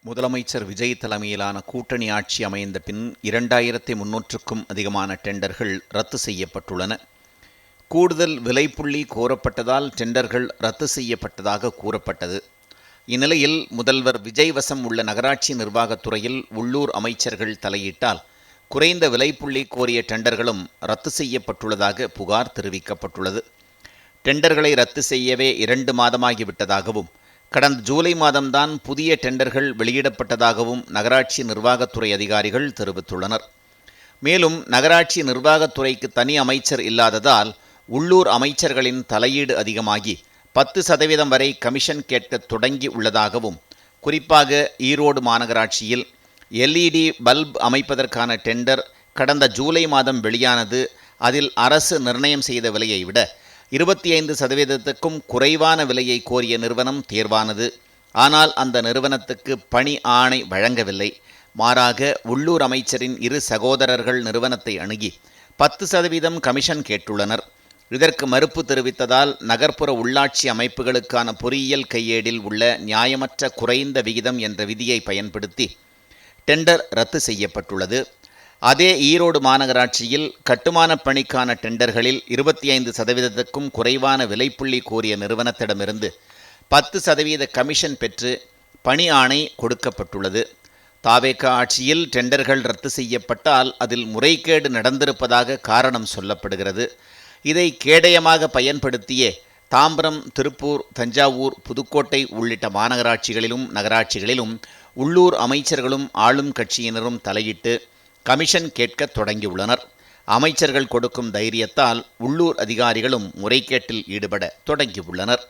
முதலமைச்சர் விஜய் தலைமையிலான கூட்டணி ஆட்சி அமைந்த பின் 2300க்கும் அதிகமான டெண்டர்கள் ரத்து செய்யப்பட்டுள்ளன. கூடுதல் விலைப்புள்ளி கோரப்பட்டதால் டெண்டர்கள் ரத்து செய்யப்பட்டதாக கூறப்பட்டது. இந்நிலையில் முதல்வர் விஜய் வசம் உள்ள நகராட்சி நிர்வாகத்துறையில் உள்ளூர் அமைச்சர்கள் தலையிட்டால் குறைந்த விலைப்புள்ளி கோரிய டெண்டர்களும் ரத்து செய்யப்பட்டுள்ளதாக புகார் தெரிவிக்கப்பட்டுள்ளது. டெண்டர்களை ரத்து செய்யவே 2 மாதமாகிவிட்டதாகவும் கடந்த ஜூலை மாதம்தான் புதிய டெண்டர்கள் வெளியிடப்பட்டதாகவும் நகராட்சி நிர்வாகத்துறை அதிகாரிகள் தெரிவித்துள்ளனர். மேலும் நகராட்சி நிர்வாகத்துறைக்கு தனி அமைச்சர் இல்லாததால் உள்ளூர் அமைச்சர்களின் தலையீடு அதிகமாகி 10% வரை கமிஷன் கேட்க தொடங்கி உள்ளதாகவும், குறிப்பாக ஈரோடு மாநகராட்சியில் LED பல்ப் அமைப்பதற்கான டெண்டர் கடந்த ஜூலை மாதம் வெளியானது. அதில் அரசு நிர்ணயம் செய்த விலையை விட 25%க்கும் குறைவான விலையை கோரிய நிறுவனம் தேர்வானது. ஆனால் அந்த நிறுவனத்துக்கு பணி ஆணை வழங்கவில்லை. மாறாக உள்ளூர் அமைச்சரின் 2 சகோதரர்கள் நிறுவனத்தை அணுகி 10% கமிஷன் கேட்டுள்ளனர். இதற்கு மறுப்பு தெரிவித்ததால் நகர்ப்புற உள்ளாட்சி அமைப்புகளுக்கான பொறியியல் கையேடில் உள்ள நியாயமற்ற குறைந்த விகிதம் என்ற விதியை பயன்படுத்தி டெண்டர் ரத்து செய்யப்பட்டுள்ளது. அதே ஈரோடு மாநகராட்சியில் கட்டுமான பணிக்கான டெண்டர்களில் 25%க்கும் குறைவான விலைப்புள்ளி கோரிய நிறுவனத்திடமிருந்து 10% கமிஷன் பெற்று பணி ஆணை கொடுக்கப்பட்டுள்ளது. தாவேக ஆட்சியில் டெண்டர்கள் ரத்து செய்யப்பட்டால் அதில் முறைகேடு நடந்திருப்பதாக காரணம் சொல்லப்படுகிறது. இதை கேடயமாக பயன்படுத்தியே தாம்பரம், திருப்பூர், தஞ்சாவூர், புதுக்கோட்டை உள்ளிட்ட மாநகராட்சிகளிலும் நகராட்சிகளிலும் உள்ளூர் அமைச்சர்களும் ஆளும் கட்சியினரும் தலையிட்டு கமிஷன் கேட்க தொடங்கியுள்ளனர். அமைச்சர்கள் கொடுக்கும் தைரியத்தால் உள்ளூர் அதிகாரிகளும் முறைகேட்டில் ஈடுபட தொடங்கியுள்ளனர்.